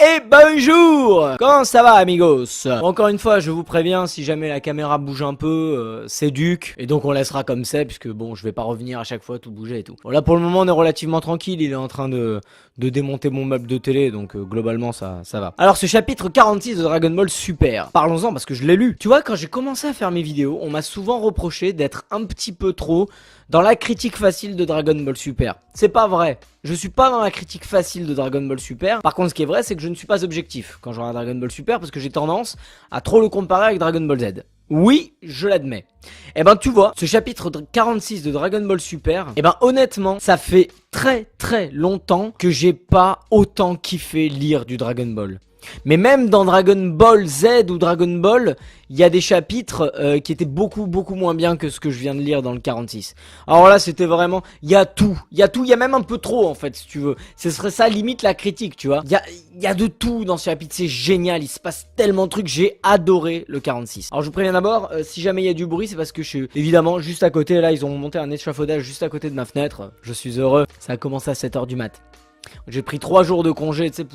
Et bonjour! Comment ça va amigos? Encore une fois je vous préviens, si jamais la caméra bouge un peu, c'est Duc. Et donc on laissera comme c'est, puisque bon je vais pas revenir à chaque fois tout bouger et tout. Bon là pour le moment on est relativement tranquille, il est en train de démonter mon meuble de télé, donc globalement ça va. Alors ce chapitre 46 de Dragon Ball Super, parlons-en parce que je l'ai lu. Tu vois, quand j'ai commencé à faire mes vidéos, on m'a souvent reproché d'être un petit peu trop dans la critique facile de Dragon Ball Super. C'est pas vrai. Je suis pas dans la critique facile de Dragon Ball Super. Par contre, ce qui est vrai, c'est que je ne suis pas objectif quand je regarde Dragon Ball Super parce que j'ai tendance à trop le comparer avec Dragon Ball Z. Oui, je l'admets. Et ben tu vois, ce chapitre 46 de Dragon Ball Super, et ben honnêtement, ça fait très longtemps que j'ai pas autant kiffé lire du Dragon Ball. Mais même dans Dragon Ball Z ou Dragon Ball, il y a des chapitres qui étaient beaucoup moins bien que ce que je viens de lire dans le 46. Alors là, c'était vraiment, il y a tout, il y a même un peu trop en fait, si tu veux. Ce serait ça limite la critique, tu vois. Il y a de tout dans ce chapitre, c'est génial, il se passe tellement de trucs, j'ai adoré le 46. Alors je vous préviens d'abord, si jamais il y a du bruit, c'est parce que je suis évidemment juste à côté, là ils ont monté un échafaudage juste à côté de ma fenêtre. Je suis heureux, ça a commencé à 7h du mat. J'ai pris 3 jours de congé, tu sais,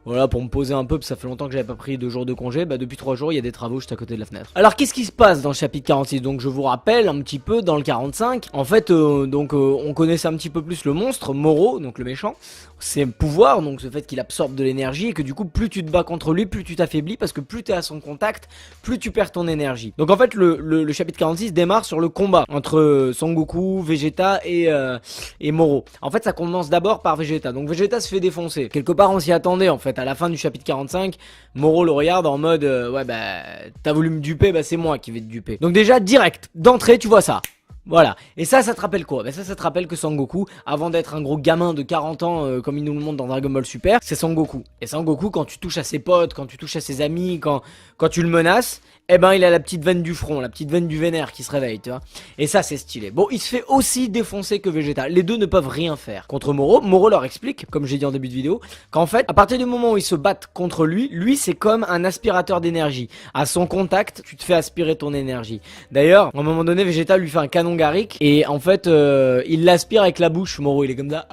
voilà, pour me poser un peu, parce que ça fait longtemps que j'avais pas pris 2 jours de congé. Bah depuis 3 jours, il y a des travaux juste à côté de la fenêtre. Alors qu'est-ce qui se passe dans le chapitre 46? Donc je vous rappelle un petit peu, dans le 45, en fait, on connaissait un petit peu plus le monstre, Moro, donc le méchant. Ses pouvoirs, donc ce fait qu'il absorbe de l'énergie, et que du coup, plus tu te bats contre lui, plus tu t'affaiblis, parce que plus t'es à son contact, plus tu perds ton énergie. Donc en fait, le chapitre 46 démarre sur le combat entre Son Goku, Vegeta et Moro. En fait, ça commence d'abord par Vegeta. Donc Vegeta se fait défoncer. Quelque part on s'y attendait en fait. À la fin du chapitre 45, Moro le regarde en mode ouais bah t'as voulu me duper, bah c'est moi qui vais te duper. Donc déjà direct, d'entrée tu vois ça. Voilà, et ça te rappelle quoi? Bah ça te rappelle que Sangoku, avant d'être un gros gamin de 40 ans comme il nous le montre dans Dragon Ball Super, c'est Sangoku. Et Sangoku, quand tu touches à ses potes, quand tu touches à ses amis, quand tu le menaces, eh ben il a la petite veine du front, la petite veine du vénère qui se réveille, tu vois. Et ça c'est stylé. Bon, il se fait aussi défoncer que Vegeta. Les deux ne peuvent rien faire contre Moro. Moro leur explique, comme j'ai dit en début de vidéo, qu'en fait, à partir du moment où ils se battent contre lui c'est comme un aspirateur d'énergie. À son contact, tu te fais aspirer ton énergie. D'ailleurs, à un moment donné, Vegeta lui fait un canon Garrick et en fait, il l'aspire avec la bouche. Moro, il est comme ça,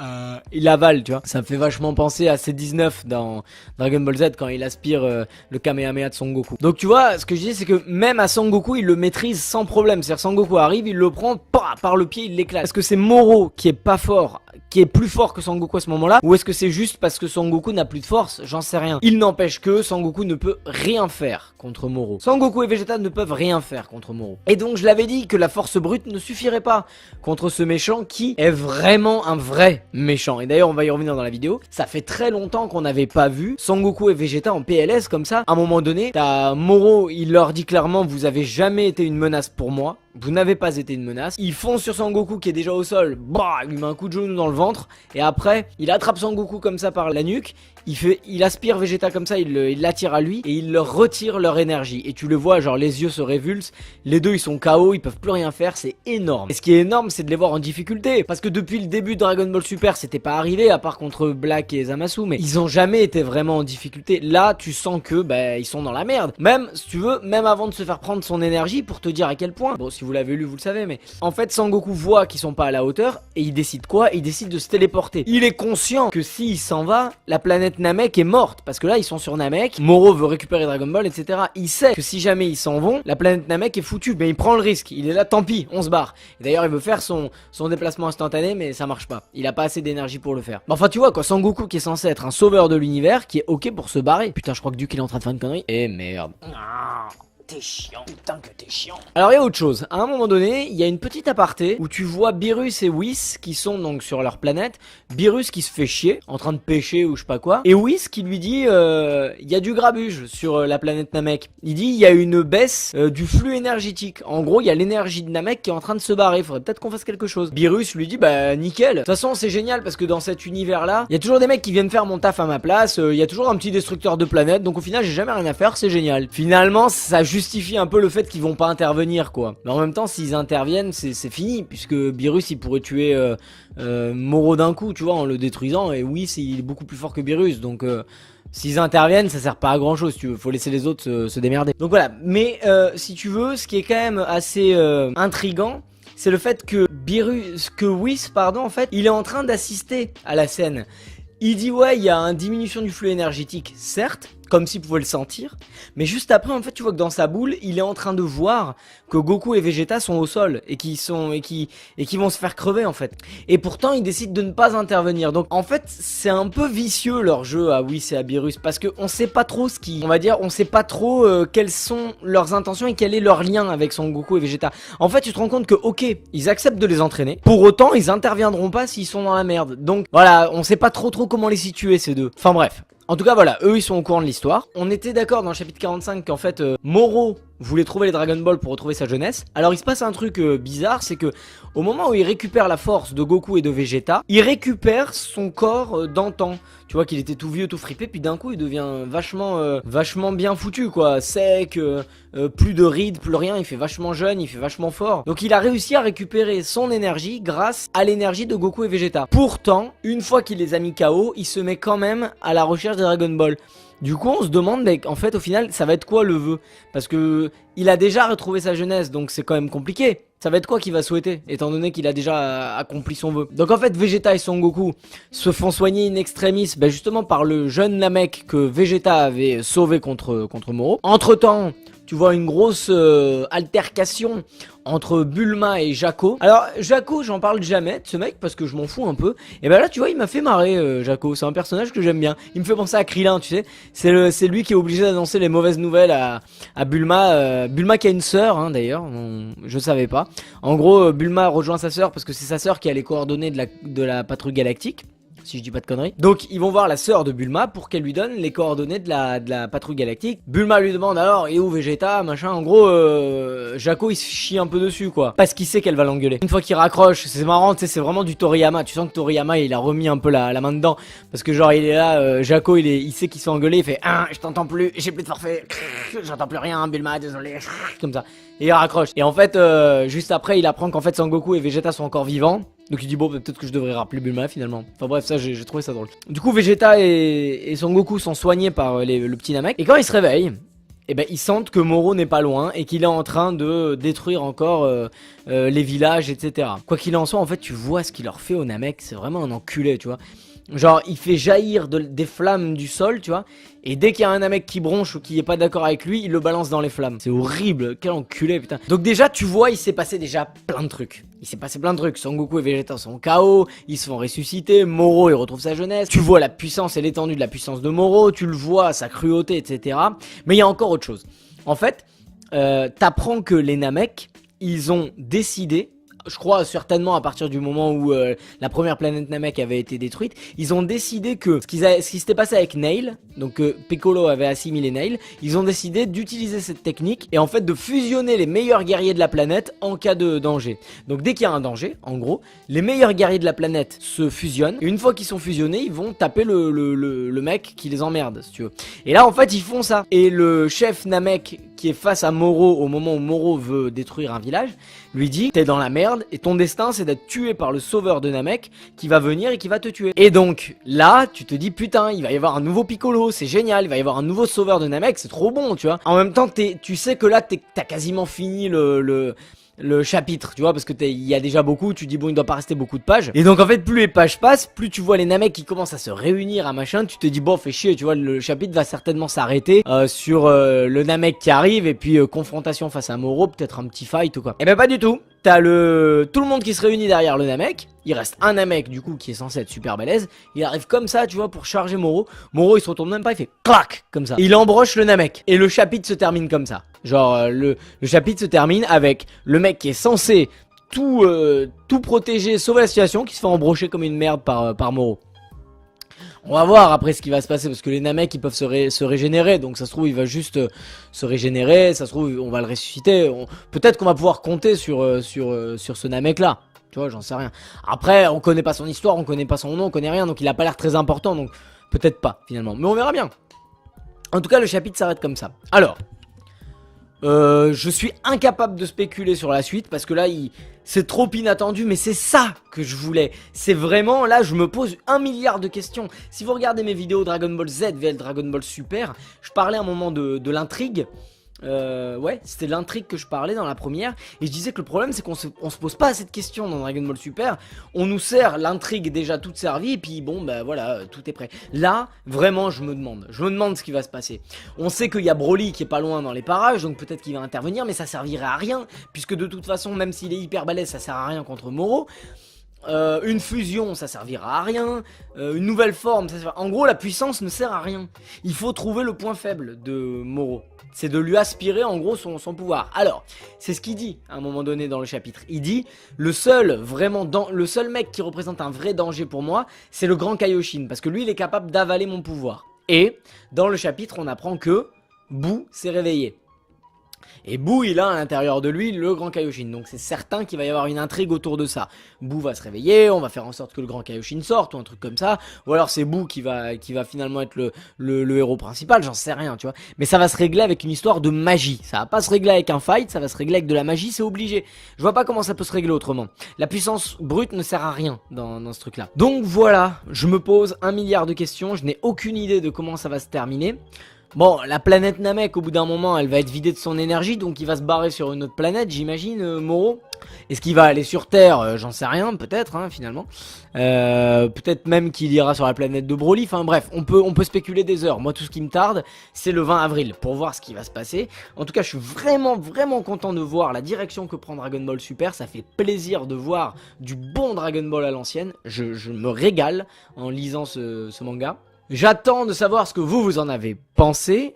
il avale, tu vois. Ça me fait vachement penser à C19 dans Dragon Ball Z quand il aspire le Kamehameha de Son Goku. Donc tu vois, ce que je dis, c'est que même à Son Goku, il le maîtrise sans problème. C'est-à-dire, Son Goku arrive, il le prend par le pied, il l'éclate. Est-ce que c'est Moro qui est pas fort, qui est plus fort que Son Goku à ce moment-là, ou est-ce que c'est juste parce que Son Goku n'a plus de force? J'en sais rien. Il n'empêche que Son Goku ne peut rien faire contre Moro. Son Goku et Vegeta ne peuvent rien faire contre Moro. Et donc je l'avais dit que la force brute ne suffirait pas contre ce méchant qui est vraiment un vrai méchant. Et d'ailleurs on va y revenir dans la vidéo. Ça fait très longtemps qu'on n'avait pas vu Son Goku et Vegeta en PLS comme ça. À un moment donné, t'as Moro, il leur dit clairement: vous avez jamais été une menace pour moi. Vous n'avez pas été une menace. Il fonce sur Son Goku qui est déjà au sol. Bah, il lui met un coup de genou dans le ventre. Et après, il attrape Son Goku comme ça par la nuque. Il aspire Vegeta comme ça, il l'attire à lui. Et il leur retire leur énergie. Et tu le vois, genre les yeux se révulsent. Les deux, ils sont KO, ils peuvent plus rien faire. C'est énorme. Et ce qui est énorme, c'est de les voir en difficulté. Parce que depuis le début de Dragon Ball Super, c'était pas arrivé, à part contre Black et Zamasu. Mais ils ont jamais été vraiment en difficulté. Là, tu sens que, bah, ils sont dans la merde. Même, si tu veux, même avant de se faire prendre son énergie pour te dire à quel point. Bon, si vous l'avez lu, vous le savez, mais en fait, Sangoku voit qu'ils sont pas à la hauteur et il décide quoi? Il décide de se téléporter. Il est conscient que s'il s'en va, la planète Namek est morte parce que là, ils sont sur Namek. Moro veut récupérer Dragon Ball, etc. Il sait que si jamais ils s'en vont, la planète Namek est foutue. Mais il prend le risque. Il est là, tant pis, on se barre. Et d'ailleurs, il veut faire son déplacement instantané, mais ça marche pas. Il a pas assez d'énergie pour le faire. Mais enfin, tu vois quoi, Sangoku qui est censé être un sauveur de l'univers, qui est ok pour se barrer. Putain, je crois que Duke il est en train de faire une connerie. Eh merde. T'es chiant, putain que t'es chiant. Alors il y a autre chose, à un moment donné, il y a une petite aparté où tu vois Beerus et Whis qui sont donc sur leur planète. Beerus qui se fait chier, en train de pêcher ou je sais pas quoi. Et Whis qui lui dit, il y a du grabuge sur la planète Namek. Il dit, il y a une baisse du flux énergétique. En gros, il y a l'énergie de Namek qui est en train de se barrer, faudrait peut-être qu'on fasse quelque chose. Beerus lui dit, bah nickel. De toute façon, c'est génial parce que dans cet univers-là, il y a toujours des mecs qui viennent faire mon taf à ma place. Il y a toujours un petit destructeur de planète, donc au final, j'ai jamais rien à faire, c'est génial. Finalement, ça justifie un peu le fait qu'ils vont pas intervenir quoi. Mais en même temps s'ils interviennent c'est fini puisque Beerus il pourrait tuer Moro d'un coup tu vois en le détruisant et oui il est beaucoup plus fort que Beerus donc s'ils interviennent ça sert pas à grand chose tu veux, faut laisser les autres se démerder. Donc voilà, mais si tu veux ce qui est quand même assez intriguant c'est le fait que Whis, pardon, en fait, il est en train d'assister à la scène. Il dit ouais, il y a une diminution du flux énergétique, certes, comme s'il pouvait le sentir, mais juste après, en fait, tu vois que dans sa boule, il est en train de voir que Goku et Vegeta sont au sol et qui vont se faire crever en fait. Et pourtant, il décide de ne pas intervenir. Donc en fait, c'est un peu vicieux leur jeu à Whis et à Beerus parce que on sait pas trop on va dire, on sait pas trop quelles sont leurs intentions et quel est leur lien avec Son Goku et Vegeta. En fait, tu te rends compte que ok, ils acceptent de les entraîner. Pour autant, ils interviendront pas s'ils sont dans la merde. Donc voilà, on sait pas trop comment les situer ces deux. Enfin bref. En tout cas voilà, eux ils sont au courant de l'histoire. On était d'accord dans le chapitre 45 qu'en fait Moro voulait trouver les Dragon Ball pour retrouver sa jeunesse. Alors il se passe un truc bizarre, c'est que au moment où il récupère la force de Goku et de Vegeta, il récupère son corps d'antan. Tu vois qu'il était tout vieux, tout fripé, puis d'un coup il devient vachement bien foutu quoi, sec, plus de rides, plus rien, il fait vachement jeune, il fait vachement fort. Donc il a réussi à récupérer son énergie grâce à l'énergie de Goku et Vegeta. Pourtant, une fois qu'il les a mis KO, il se met quand même à la recherche des Dragon Ball. Du coup on se demande mais en fait au final ça va être quoi le vœu? Parce que il a déjà retrouvé sa jeunesse donc c'est quand même compliqué. Ça va être quoi qu'il va souhaiter étant donné qu'il a déjà accompli son vœu. Donc en fait Vegeta et Son Goku se font soigner in extremis justement par le jeune Namek que Vegeta avait sauvé contre Moro. Entre temps tu vois une grosse altercation entre Bulma et Jaco. Alors Jaco j'en parle jamais de ce mec parce que je m'en fous un peu. Et ben là tu vois il m'a fait marrer Jaco, c'est un personnage que j'aime bien. Il me fait penser à Krillin tu sais. C'est lui qui est obligé d'annoncer les mauvaises nouvelles à Bulma. Bulma qui a une sœur hein, d'ailleurs, je savais pas. En gros Bulma rejoint sa sœur parce que c'est sa sœur qui a les coordonnées de la patrouille galactique. Si je dis pas de conneries. Donc ils vont voir la sœur de Bulma pour qu'elle lui donne les coordonnées de la patrouille galactique. Bulma lui demande alors et où Vegeta machin. En gros Jaco il se chie un peu dessus quoi. Parce qu'il sait qu'elle va l'engueuler. Une fois qu'il raccroche, c'est marrant, tu sais, c'est vraiment du Toriyama. Tu sens que Toriyama il a remis un peu la main dedans. Parce que genre il est là, Jaco il sait qu'il se fait engueuler, il fait je t'entends plus, j'ai plus de forfait, j'entends plus rien, Bulma, désolé, comme ça. Et il raccroche. Et en fait juste après il apprend qu'en fait Sangoku et Vegeta sont encore vivants. Donc il dit bon peut-être que je devrais rappeler Bulma finalement. Enfin bref ça j'ai trouvé ça drôle. Du coup Vegeta et Son Goku sont soignés par le petit Namek. Et quand ils se réveillent, eh ben ils sentent que Moro n'est pas loin et qu'il est en train de détruire encore les villages etc. Quoi qu'il en soit en fait tu vois ce qu'il leur fait au Namek. C'est vraiment un enculé tu vois. Genre il fait jaillir des flammes du sol tu vois. Et dès qu'il y a un Namek qui bronche ou qui est pas d'accord avec lui, il le balance dans les flammes. C'est horrible, quel enculé putain. Donc déjà tu vois il s'est passé déjà plein de trucs. Il s'est passé plein de trucs. Son Goku et Vegeta sont KO, ils se font ressusciter, Moro il retrouve sa jeunesse. Tu vois la puissance et l'étendue de la puissance de Moro, tu le vois, sa cruauté etc. Mais il y a encore autre chose. En fait, t'apprends que les Namek, ils ont décidé, je crois certainement à partir du moment où la première planète Namek avait été détruite, ils ont décidé que ce qui s'était passé avec Nail, donc Piccolo avait assimilé Nail, ils ont décidé d'utiliser cette technique et en fait de fusionner les meilleurs guerriers de la planète en cas de danger. Donc dès qu'il y a un danger, en gros, les meilleurs guerriers de la planète se fusionnent et une fois qu'ils sont fusionnés, ils vont taper le mec qui les emmerde, si tu veux. Et là en fait ils font ça. Et le chef Namek qui est face à Moro au moment où Moro veut détruire un village, lui dit t'es dans la merde et ton destin c'est d'être tué par le sauveur de Namek qui va venir et qui va te tuer. Et donc là tu te dis putain il va y avoir un nouveau Piccolo, c'est génial, il va y avoir un nouveau sauveur de Namek, c'est trop bon tu vois. En même temps tu sais que là t'as quasiment fini le chapitre, tu vois, parce que il y a déjà beaucoup, tu dis bon il doit pas rester beaucoup de pages. Et donc en fait plus les pages passent, plus tu vois les Namek qui commencent à se réunir à machin, tu te dis bon fait chier, tu vois le chapitre va certainement s'arrêter sur le Namek qui arrive et puis confrontation face à Moro, peut-être un petit fight ou quoi. Et ben pas du tout. T'as tout le monde qui se réunit derrière le Namek. Il reste un Namek du coup qui est censé être super balèze. Il arrive comme ça tu vois pour charger Moro. Moro il se retourne même pas, il fait clac comme ça. Et il embroche le Namek. Et le chapitre se termine comme ça. Genre le chapitre se termine avec le mec qui est censé tout protéger, sauver la situation, qui se fait embrocher comme une merde par Moro. On va voir après ce qui va se passer parce que les Namek ils peuvent se régénérer, donc ça se trouve il va juste se régénérer, ça se trouve on va le ressusciter, peut-être qu'on va pouvoir compter sur ce Namek là, tu vois, j'en sais rien. Après on connaît pas son histoire, on connaît pas son nom, on connaît rien, donc il a pas l'air très important, donc peut-être pas finalement, mais on verra bien. En tout cas le chapitre s'arrête comme ça. Alors je suis incapable de spéculer sur la suite parce que là c'est trop inattendu, mais c'est ça que je voulais. C'est vraiment là je me pose 1 milliard de questions. Si vous regardez mes vidéos Dragon Ball Z vs Dragon Ball Super, je parlais à un moment de l'intrigue Ouais, c'était l'intrigue que je parlais dans la première. Et je disais que le problème, c'est qu'on se pose pas cette question dans Dragon Ball Super. On nous sert l'intrigue déjà toute servie, et puis bon, bah voilà, tout est prêt. Là, vraiment, je me demande ce qui va se passer. On sait qu'il y a Broly qui est pas loin dans les parages, donc peut-être qu'il va intervenir, mais ça servirait à rien, puisque de toute façon, même s'il est hyper balèze, ça sert à rien contre Moro. Une fusion, ça servira à rien. Une nouvelle forme, ça servira... En gros, la puissance ne sert à rien. Il faut trouver le point faible de Moro. C'est de lui aspirer, en gros, son pouvoir. Alors, c'est ce qu'il dit, à un moment donné dans le chapitre. Il dit, le seul mec qui représente un vrai danger pour moi, c'est le grand Kaioshin. Parce que lui, il est capable d'avaler mon pouvoir. Et, dans le chapitre, on apprend que Boo s'est réveillé. Et Boo, il a à l'intérieur de lui le grand Kaioshin. Donc c'est certain qu'il va y avoir une intrigue autour de ça. Boo va se réveiller, on va faire en sorte que le grand Kaioshin sorte ou un truc comme ça. Ou alors c'est Boo qui va finalement être le héros principal, j'en sais rien, tu vois. Mais ça va se régler avec une histoire de magie. Ça va pas se régler avec un fight, ça va se régler avec de la magie, c'est obligé. Je vois pas comment ça peut se régler autrement. La puissance brute ne sert à rien dans ce truc-là. Donc voilà, je me pose 1 milliard de questions, je n'ai aucune idée de comment ça va se terminer. Bon, la planète Namek, au bout d'un moment, elle va être vidée de son énergie, donc il va se barrer sur une autre planète, j'imagine, Moro. Est-ce qu'il va aller sur Terre? J'en sais rien, peut-être, hein, finalement. Peut-être même qu'il ira sur la planète de Broly. Enfin bref, on peut spéculer des heures. Moi, tout ce qui me tarde, c'est le 20 avril, pour voir ce qui va se passer. En tout cas, je suis vraiment content de voir la direction que prend Dragon Ball Super. Ça fait plaisir de voir du bon Dragon Ball à l'ancienne. Je me régale en lisant ce manga. J'attends de savoir ce que vous en avez pensé.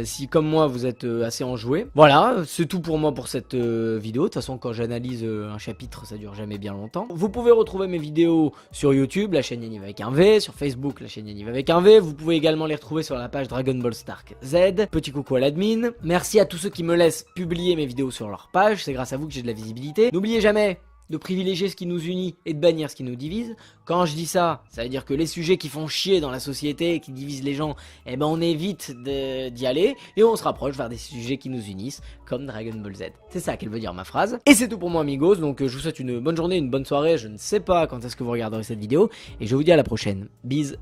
Si comme moi vous êtes assez enjoué. Voilà, c'est tout pour moi pour cette vidéo. De toute façon, quand j'analyse un chapitre, ça dure jamais bien longtemps. Vous pouvez retrouver mes vidéos sur YouTube, la chaîne Yaniv avec un V, sur Facebook, la chaîne Yaniv avec un V. Vous pouvez également les retrouver sur la page Dragon Ball Stark Z. Petit coucou à l'admin. Merci à tous ceux qui me laissent publier mes vidéos sur leur page. C'est grâce à vous que j'ai de la visibilité. N'oubliez jamais de privilégier ce qui nous unit et de bannir ce qui nous divise. Quand je dis ça, ça veut dire que les sujets qui font chier dans la société et qui divisent les gens, eh ben on évite d'y aller et on se rapproche vers des sujets qui nous unissent, comme Dragon Ball Z. C'est ça qu'elle veut dire ma phrase. Et c'est tout pour moi amigos, donc je vous souhaite une bonne journée, une bonne soirée, je ne sais pas quand est-ce que vous regarderez cette vidéo, et je vous dis à la prochaine. Bise.